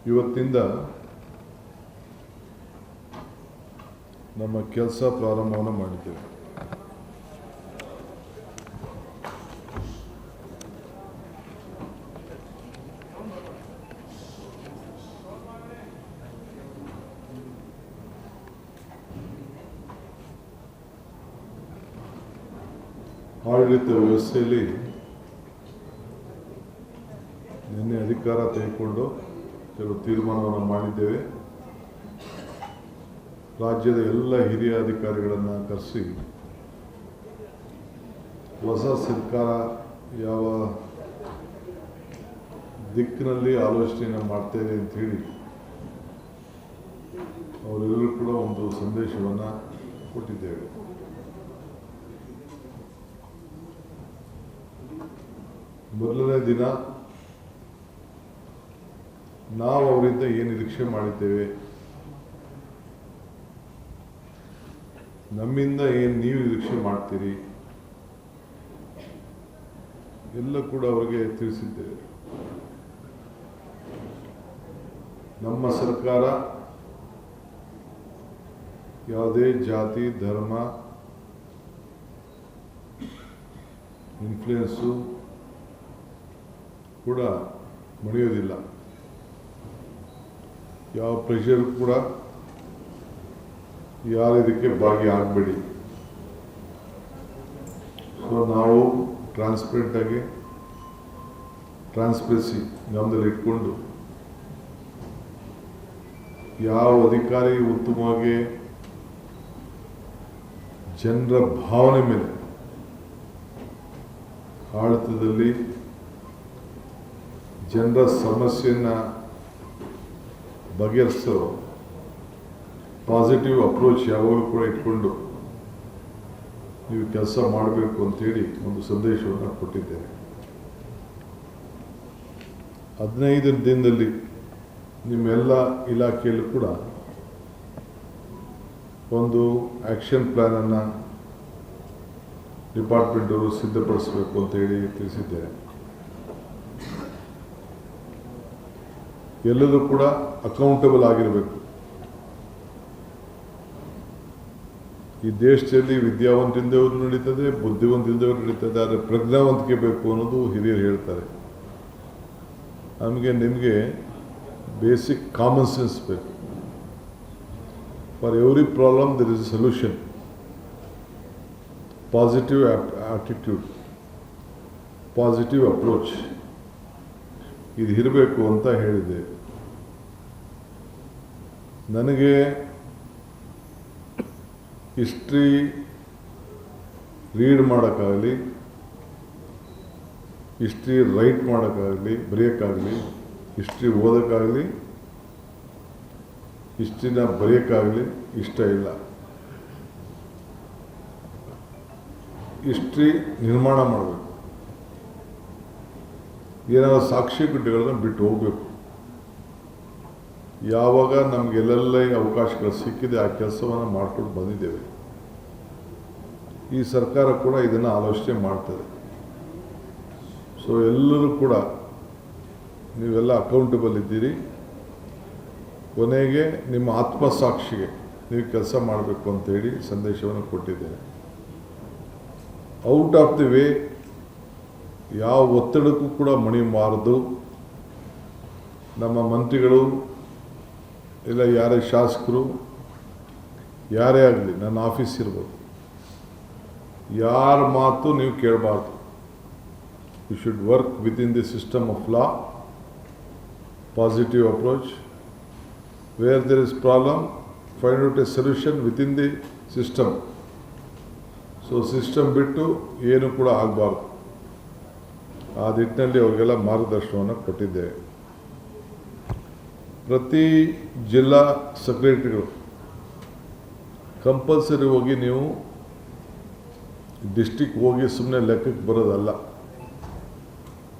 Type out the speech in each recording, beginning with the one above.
ಇವತ್ತಿಂದ ನಮ್ಮ ಕೆಲಸ ಪ್ರಾರಂಭವನ್ನು ಮಾಡಿದ್ದೇವೆ. ಆಡಳಿತ ವ್ಯವಸ್ಥೆಯಲ್ಲಿ ನಿನ್ನೆ ಅಧಿಕಾರ ತೆಗೆದುಕೊಂಡು ಕೆಲವು ತೀರ್ಮಾನವನ್ನು ಮಾಡಿದ್ದೇವೆ. ರಾಜ್ಯದ ಎಲ್ಲ ಹಿರಿಯ ಅಧಿಕಾರಿಗಳನ್ನು ಕರೆಸಿ ಹೊಸ ಸರ್ಕಾರ ಯಾವ ದಿಕ್ಕಿನಲ್ಲಿ ಆಲೋಚನೆಯನ್ನು ಮಾಡ್ತೇವೆ ಅಂಥೇಳಿ ಅವರೆಲ್ಲರೂ ಕೂಡ ಒಂದು ಸಂದೇಶವನ್ನು ಕೊಟ್ಟಿದ್ದೇವೆ. ಮೊದಲನೇ ದಿನ ನಾವು ಅವರಿಂದ ಏನು ನಿರೀಕ್ಷೆ ಮಾಡಿದ್ದೇವೆ, ನಮ್ಮಿಂದ ಏನು ನೀವು ನಿರೀಕ್ಷೆ ಮಾಡ್ತೀರಿ ಎಲ್ಲ ಕೂಡ ಅವರಿಗೆ ತಿಳಿಸಿದ್ದೇವೆ. ನಮ್ಮ ಸರ್ಕಾರ ಯಾವುದೇ ಜಾತಿ ಧರ್ಮ ಇನ್ಫ್ಲುಯೆನ್ಸು ಕೂಡ ಮರೆಯೋದಿಲ್ಲ. ಯಾವ ಪ್ರೆಷರ್ ಕೂಡ ಯಾರು ಇದಕ್ಕೆ ಭಾಗಿಯಾಗಬೇಡಿ. ಸೊ ನಾವು ಟ್ರಾನ್ಸ್ಪರೆಂಟಾಗಿ ಟ್ರಾನ್ಸ್ಪರೆನ್ಸಿ ಗಮನದಲ್ಲಿ ಇಟ್ಕೊಂಡು ಯಾವ ಅಧಿಕಾರಿ ಉತ್ತಮವಾಗಿ ಜನರ ಭಾವನೆ ಮೇಲೆ ಆಡಳಿತದಲ್ಲಿ ಜನರ ಸಮಸ್ಯೆಯನ್ನು ಬಗೆಹರಿಸೋ ಪಾಸಿಟಿವ್ ಅಪ್ರೋಚ್ ಯಾವಾಗಲೂ ಕೂಡ ಇಟ್ಕೊಂಡು ನೀವು ಕೆಲಸ ಮಾಡಬೇಕು ಅಂತೇಳಿ ಒಂದು ಸಂದೇಶವನ್ನು ಕೊಟ್ಟಿದ್ದೇನೆ. 15 ದಿನದಲ್ಲಿ ನಿಮ್ಮೆಲ್ಲ ಇಲಾಖೆಯಲ್ಲೂ ಕೂಡ ಒಂದು ಆ್ಯಕ್ಷನ್ ಪ್ಲ್ಯಾನನ್ನು ಡಿಪಾರ್ಟ್ಮೆಂಟವರು ಸಿದ್ಧಪಡಿಸಬೇಕು ಅಂತೇಳಿ ತಿಳಿಸಿದ್ದೇನೆ. ಎಲ್ಲದೂ ಕೂಡ ಅಕೌಂಟಬಲ್ ಆಗಿರಬೇಕು. ಈ ದೇಶದಲ್ಲಿ ವಿದ್ಯಾವಂತಿಂದವರು ನಡೀತದೆ, ಬುದ್ಧಿವಂತಿಂದವರು ನಡೀತದೆ, ಆದರೆ ಪ್ರಜ್ಞಾವಂತಿಕೆ ಬೇಕು ಅನ್ನೋದು ಹಿರಿಯರು ಹೇಳ್ತಾರೆ. ನಿಮಗೆ ಬೇಸಿಕ್ ಕಾಮನ್ ಸೆನ್ಸ್ ಬೇಕು. For every problem there is a solution. Positive attitude, positive approach ಇದು ಇರಬೇಕು ಅಂತ ಹೇಳಿದೆ. ನನಗೆ ಹಿಸ್ಟ್ರಿ ರೀಡ್ ಮಾಡೋಕ್ಕಾಗಲಿ, ಹಿಸ್ಟ್ರಿ ರೈಟ್ ಮಾಡೋಕ್ಕಾಗಲಿ, ಬರೆಯೋಕ್ಕಾಗಲಿ, ಹಿಸ್ಟ್ರಿ ಓದೋಕ್ಕಾಗಲಿ, ಹಿಸ್ಟ್ರಿನ ಬರೆಯೋಕ್ಕಾಗಲಿ ಇಷ್ಟ ಇಲ್ಲ. ಹಿಸ್ಟ್ರಿ ನಿರ್ಮಾಣ ಮಾಡಬೇಕು. ಏನಾದರೂ ಸಾಕ್ಷಿಗುಡ್ಡೆಗಳನ್ನು ಬಿಟ್ಟು ಹೋಗಬೇಕು. ಯಾವಾಗ ನಮಗೆಲ್ಲೆಲ್ಲ ಅವಕಾಶಗಳು ಸಿಕ್ಕಿದೆ ಆ ಕೆಲಸವನ್ನು ಮಾಡ್ಕೊಂಡು ಬಂದಿದ್ದೇವೆ. ಈ ಸರ್ಕಾರ ಕೂಡ ಇದನ್ನು ಆಲೋಚನೆ ಮಾಡ್ತದೆ. ಸೊ ಎಲ್ಲರೂ ಕೂಡ ನೀವೆಲ್ಲ ಅಕೌಂಟಬಲ್ ಇದ್ದೀರಿ. ಕೊನೆಗೆ ನಿಮ್ಮ ಆತ್ಮಸಾಕ್ಷಿಗೆ ನೀವು ಕೆಲಸ ಮಾಡಬೇಕು ಅಂತೇಳಿ ಸಂದೇಶವನ್ನು ಕೊಟ್ಟಿದ್ದೇನೆ. ಔಟ್ ಆಫ್ ದಿ ವೇ ಯಾವ ಒತ್ತಡಕ್ಕೂ ಕೂಡ ಮಣಿಬಾರದು. ನಮ್ಮ ಮಂತ್ರಿಗಳು ಇಲ್ಲ ಯಾರೇ ಶಾಸಕರು ಯಾರೇ ಆಗಲಿ, ನನ್ನ ಆಫೀಸ್ ಇರ್ಬೋದು, ಯಾರ ಮಾತು ನೀವು ಕೇಳಬಾರ್ದು. You should work within the system of law, positive approach. Where there is problem, find out a solution within the system. So system ಬಿಟ್ಟು ಏನು ಕೂಡ ಆಗಬಾರ್ದು. ಆ ನಿಟ್ಟಿನಲ್ಲಿ ಅವರಿಗೆಲ್ಲ ಮಾರ್ಗದರ್ಶನವನ್ನು ಕೊಟ್ಟಿದ್ದೇವೆ. ಪ್ರತಿ ಜಿಲ್ಲಾ ಸೆಕ್ರೆಟರಿಗಳು ಕಂಪಲ್ಸರಿ ಹೋಗಿ ನೀವು ಡಿಸ್ಟಿಕ್ ಹೋಗಿ ಸುಮ್ಮನೆ ಲೆಕ್ಕಕ್ಕೆ ಬರೋದಲ್ಲ.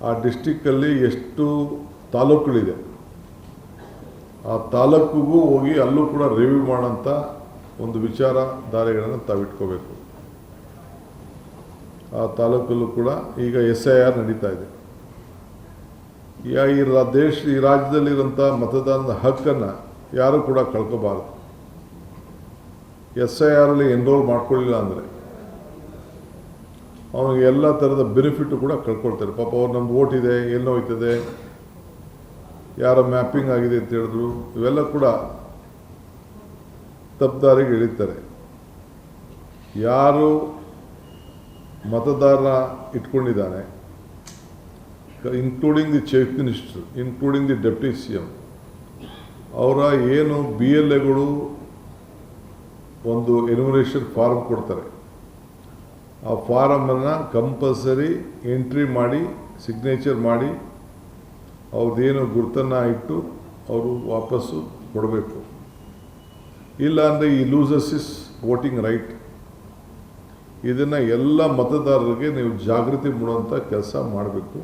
ಆ ಡಿಸ್ಟಿಕ್ಕಲ್ಲಿ ಎಷ್ಟು ತಾಲೂಕುಗಳಿದೆ ಆ ತಾಲೂಕಿಗೂ ಹೋಗಿ ಅಲ್ಲೂ ಕೂಡ ರಿವ್ಯೂ ಮಾಡೋಂಥ ಒಂದು ವಿಚಾರಧಾರೆಗಳನ್ನು ತಾವಿಟ್ಕೋಬೇಕು. ಆ ತಾಲೂಕಲ್ಲೂ ಕೂಡ ಈಗ SIR ನಡೀತಾ ಇದೆ. ಈ ರಾಜ್ಯದಲ್ಲಿರೋಂಥ ಮತದಾನದ ಹಕ್ಕನ್ನು ಯಾರೂ ಕೂಡ ಕಳ್ಕೋಬಾರ್ದು. SIR ಎನ್ರೋಲ್ ಮಾಡ್ಕೊಳ್ಳಿಲ್ಲ ಅಂದರೆ ಅವನಿಗೆ ಎಲ್ಲ ಥರದ ಬೆನಿಫಿಟ್ಟು ಕೂಡ ಕಳ್ಕೊಳ್ತಾರೆ. ಪಾಪ ಅವ್ರು ನಮ್ದು ಓಟ್ ಇದೆ, ಎಲ್ಲೋ ಹೋಯ್ತದೆ, ಯಾರ ಮ್ಯಾಪಿಂಗ್ ಆಗಿದೆ ಅಂತ ಹೇಳಿದ್ರು, ಇವೆಲ್ಲ ಕೂಡ ತಪ್ಪುದಾರಿಗೆ ಎಳಿತಾರೆ. ಯಾರು ಮತದಾರನ ಇಟ್ಕೊಂಡಿದ್ದಾನೆ, including the chief minister, including the deputy CM, ಅವರ ಏನು BLAಗಳು ಒಂದು ಎನ್ಯುಮರೇಷನ್ ಫಾರ್ಮ್ ಕೊಡ್ತಾರೆ, ಆ ಫಾರಮನ್ನು ಕಂಪಲ್ಸರಿ ಎಂಟ್ರಿ ಮಾಡಿ ಸಿಗ್ನೇಚರ್ ಮಾಡಿ ಅವ್ರದ್ದೇನು ಗುರುತನ್ನು ಇಟ್ಟು ಅವರು ವಾಪಸ್ಸು ಕೊಡಬೇಕು. ಇಲ್ಲ ಅಂದರೆ ಈ ಲೂಸಸ್ ಇಸ್ ವೋಟಿಂಗ್ ರೈಟ್. ಇದನ್ನು ಎಲ್ಲ ಮತದಾರರಿಗೆ ನೀವು ಜಾಗೃತಿ ಮೂಡುವಂಥ ಕೆಲಸ ಮಾಡಬೇಕು.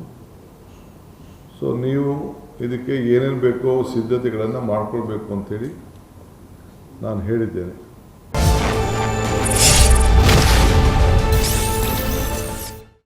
ಸೊ ನೀವು ಇದಕ್ಕೆ ಏನೇನು ಬೇಕೋ ಸಿದ್ಧತೆಗಳನ್ನು ಮಾಡ್ಕೊಳ್ಬೇಕು ಅಂಥೇಳಿ ನಾನು ಹೇಳಿದ್ದೇನೆ.